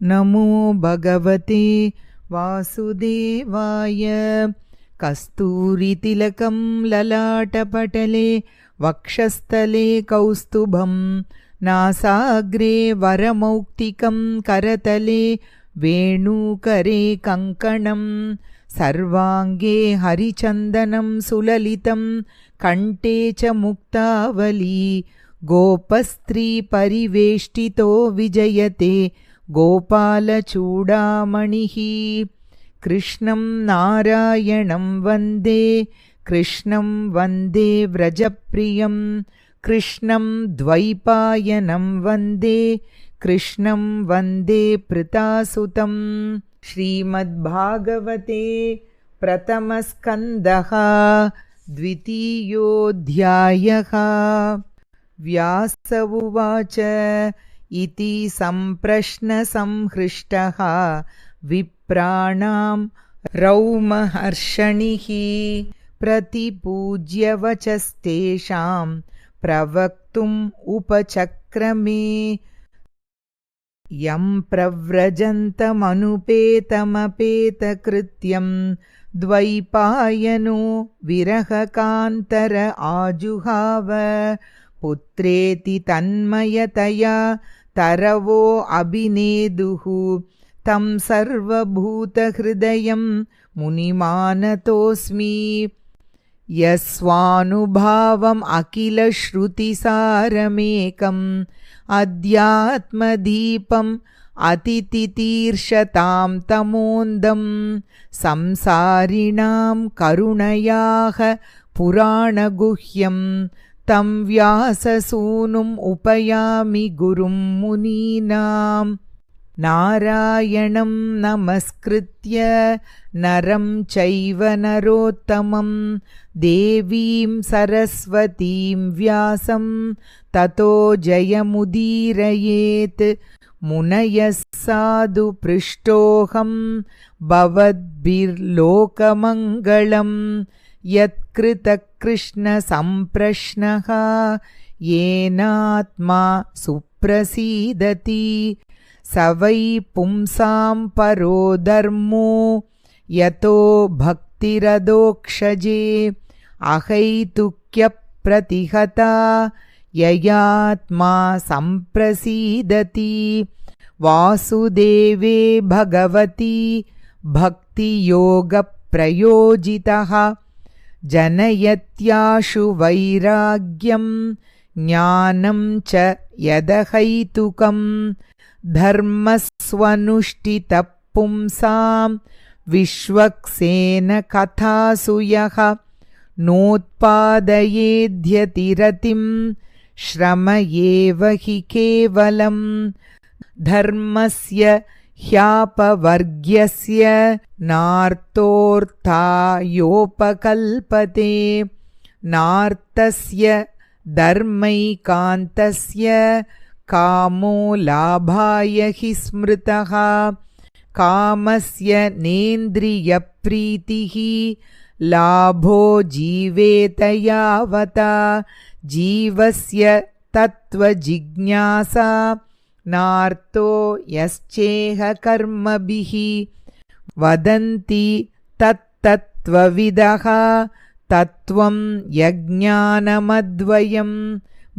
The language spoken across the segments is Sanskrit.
नमो भगवते वासुदेवाय। कस्तूरितिलकं ललाटपटले वक्षस्थले कौस्तुभं नासाग्रे वरमौक्तिकं करतले वेणुकरे कङ्कणं सर्वाङ्गे हरिचन्दनं सुललितं कण्ठे च मुक्तावली गोपस्त्री परिवेष्टितो विजयते गोपालचूडामणिः। कृष्णं नारायणं वन्दे कृष्णं वन्दे व्रजप्रियं कृष्णं द्वैपायनं वन्दे कृष्णं वन्दे पृतासुतं। श्रीमद्भागवते प्रथमस्कन्धः द्वितीयोऽध्यायः। व्यास उवाच इति सम्प्रश्नसंहृष्टः विप्राणां रौमहर्षणिः प्रतिपूज्य वचस्तेषां प्रवक्तुम् उपचक्रमे। यं प्रव्रजन्तमनुपेतमपेतकृत्यं द्वैपायनो विरहकान्तर आजुहाव। पुत्रेति तन्मयतया तरवो अभिनेदुः तं सर्वभूतहृदयं मुनिमानतोऽस्मि। यस्वानुभावम् अखिलश्रुतिसारमेकम् अध्यात्मदीपम् अतितितीर्षतां तमोन्दं संसारिणां करुणयाः पुराणगुह्यं तं व्याससूनुम् उपयामि गुरुं मुनीनां। नारायणं नमस्कृत्य नरं चैव नरोत्तमं देवीं सरस्वतीं व्यासं ततो जयमुदीरयेत्। मुनयः साधु पृष्टोऽहं भवद्भिर्लोकमङ्गलं यत्कृतकृष्णसम्प्रश्नः येनात्मा सुप्रसीदति। स वै पुंसां परो धर्मो यतो भक्तिरदोक्षजे अहैतुक्यप्रतिहता ययात्मा सम्प्रसीदति। वासुदेवे भगवती भक्तियोगप्रयोजितः जनयत्याशु वैराग्यं ज्ञानं च यदहैतुकं धर्मस्वनुष्ठितः पुंसां विश्वक्सेन कथासु यः नोत्पादयेद्यतिरतिं श्रम एव हि केवलं। धर्मस्य ह्यापवर्ग्यस्य नार्थोऽर्थायोपकल्पते नार्थस्य धर्मैकान्तस्य कामो लाभाय हि स्मृतः। कामस्य नेन्द्रियप्रीतिः लाभो जीवेत यावता जीवस्य तत्त्वजिज्ञासा नार्थो यश्चेह कर्मभिः। वदन्ति तत्तत्त्वविदः तत्त्वं यज्ञानमद्वयं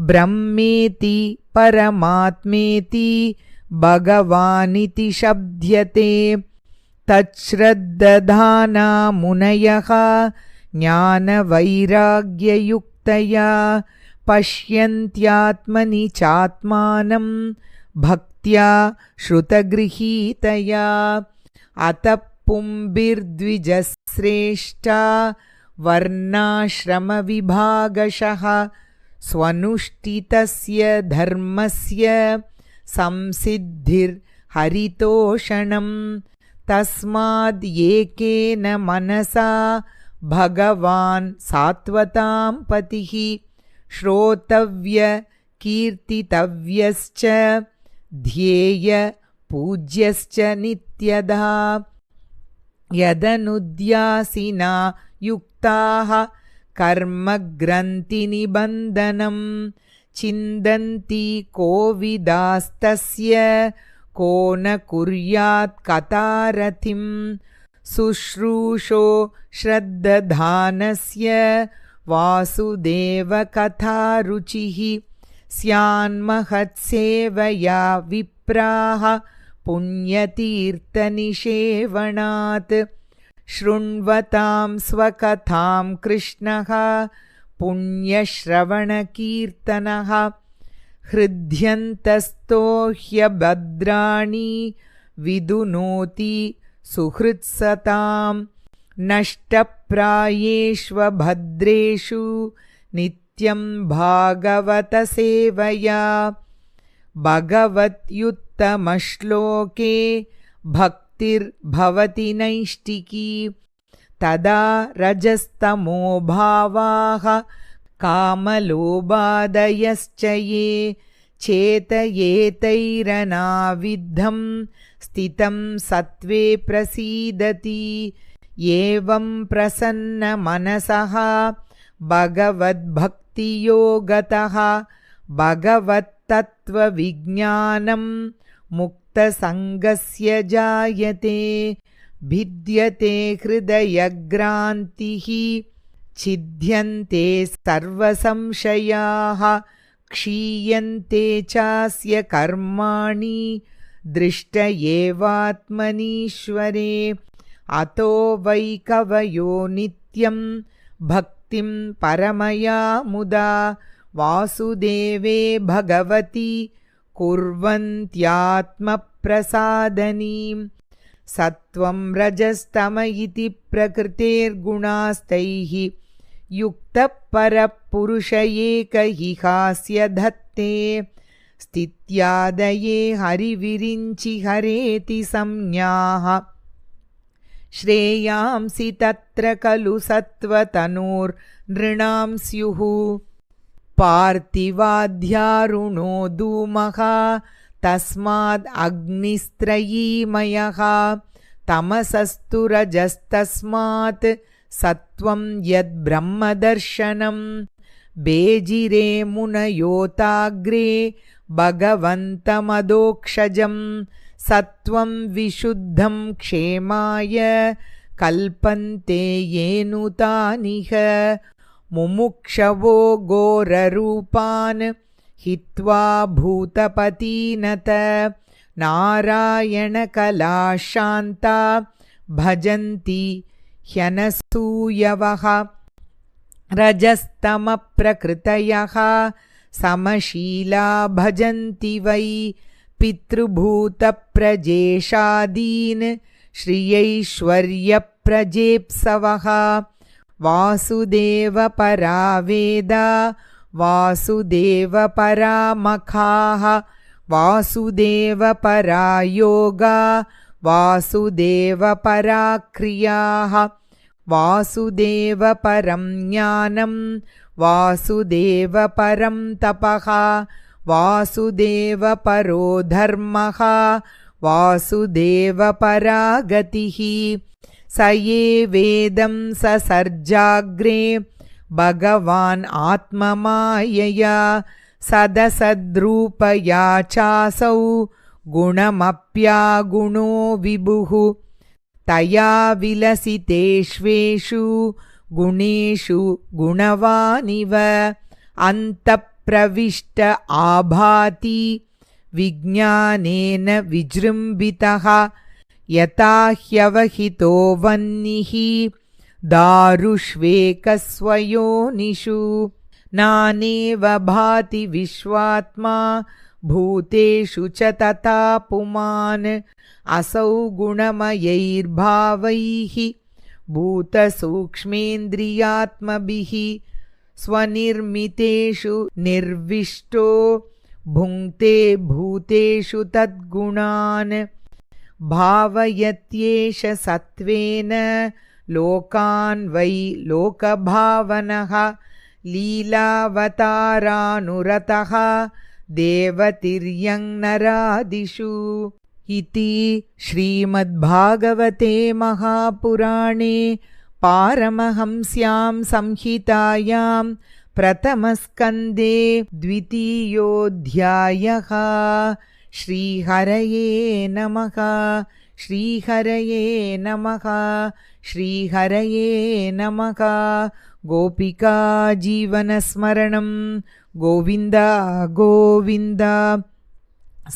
ब्रह्मेति परमात्मेति भगवानिति शब्द्यते। तच्छ्रद्दधाना मुनयः ज्ञानवैराग्ययुक्तया पश्यन्त्यात्मनि चात्मानं भक्त्या श्रुतगृहीतया। अतः पुंभिर्द्विजश्रेष्ठा वर्णाश्रमविभागशः स्वनुष्ठितस्य धर्मस्य संसिद्धिर्हरितोषणम्। तस्माद्येकेन मनसा भगवान् सात्वतां पतिः श्रोतव्य कीर्तितव्यश्च ध्येय पूज्यश्च नित्यदा। यदनुद्यासिना युक्ताः कर्मग्रन्थिनिबन्धनं चिन्तन्ति कोविदास्तस्य को न कुर्यात् कथारथिं शुश्रूषो श्रद्दधानस्य वासुदेवकथारुचिः स्यान्महत्सेवया विप्राः पुण्यतीर्थनिषेवणात् शृण्वतां स्वकथां कृष्णः पुण्यश्रवणकीर्तनः हृद्यन्तस्तो ह्यभद्राणि विदुनोति सुहृत्सतां नष्टप्रायेष्वभद्रेषु नित्यं भागवतसेवया भगवत्युत्तमश्लोके भक्तिर्भवति नैष्टिकी तदा रजस्तमो भावाः कामलोभादयश्च ये चेतयेतैरनाविद्धं स्थितं सत्त्वे प्रसीदति एवं प्रसन्नमनसः भगवद्भक्तियोगतः भगवत्तत्त्वविज्ञानं मुक्तसङ्गस्य जायते भिद्यते हृदयग्रान्तिः छिद्यन्ते सर्वसंशयाः क्षीयन्ते चास्य कर्माणि दृष्ट एवात्मनीश्वरे अतो वै कवयो नित्यं भक्तिं परमया मुदा वासुदेवे भगवति कुर्वन्त्यात्मप्रसादनीं सत्त्वं रजस्तम इति प्रकृतेर्गुणास्तैः युक्तः परपुरुष एक इहास्य धत्ते स्थित्यादये हरिविरिञ्चि हरेति संज्ञाः श्रेयांसि तत्र खलु सत्त्वतनोर्नृणां स्युः पार्थिवाध्यारुणो धूमः तस्माद् अग्निस्त्रयीमयः तमसस्तु रजस्तस्मात् सत्त्वं यद्ब्रह्मदर्शनं बेजिरे मुनयोताग्रे भगवन्तमदोक्षजं सत्त्वं विशुद्धं क्षेमाय कल्पन्ते येनुतानिह मुमुक्षवो घोररूपान् हित्वा भूतपतीनत नारायणकलाशान्ता भजन्ति ह्यनसूयवः रजस्तमप्रकृतयः समशीला भजन्ति वै पितृभूतप्रजेशादीन् श्रियैश्वर्यप्रजेप्सवः वासुदेवपरा वेदा वासुदेवपरामखाः वासुदेवपरा योगा वासुदेवपरा क्रियाः वासुदेवपरं ज्ञानं वासुदेवपरं तपः वासुदेवपरो धर्मः वासुदेवपरा गतिः स ये वेदं ससर्जाग्रे भगवान् आत्ममायया सदसद्रूपया चासौ गुणमप्यागुणो विभुः तया विलसितेष्वेषु गुणेषु गुणवानिव अन्तःप्रविष्ट आभाति विज्ञानेन विजृम्भितः यथा ह्यवहितो वह्निः दारुष्वेकस्वयोनिषु नानेव भाति विश्वात्मा भूतेषु च तथा पुमान् असौ गुणमयैर्भावैः भूतसूक्ष्मेन्द्रियात्मभिः स्वनिर्मितेषु निर्विष्टो भुङ्क्ते भूतेषु तद्गुणान् भावयत्येष सत्त्वेन लोकान् वै लोकभावनः लीलावतारानुरतः देवतिर्यङ्नरादिषु इति श्रीमद्भागवते महापुराणे पारमहंस्यां संहितायां प्रथमस्कन्धे द्वितीयोऽध्यायः। ஸ்ரீஹரயே நமக ஸ்ரீஹரயே நமக ஸ்ரீஹரயே நமக. கோபிகா ஜீவனஸ்மரணம் கோவிந்தா கோவிந்தா.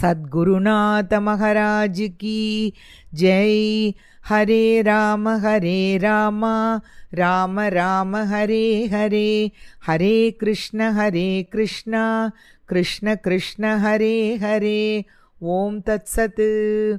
சத்குருநாத மகாராஜ் கி ஜெய். ஹரே ராம ராம ராம ஹரே ஹரே, ஹரே கிருஷ்ண கிருஷ்ண கிருஷ்ண கிருஷ்ண ஹரே ஹரே. ஓம் தத்சத்.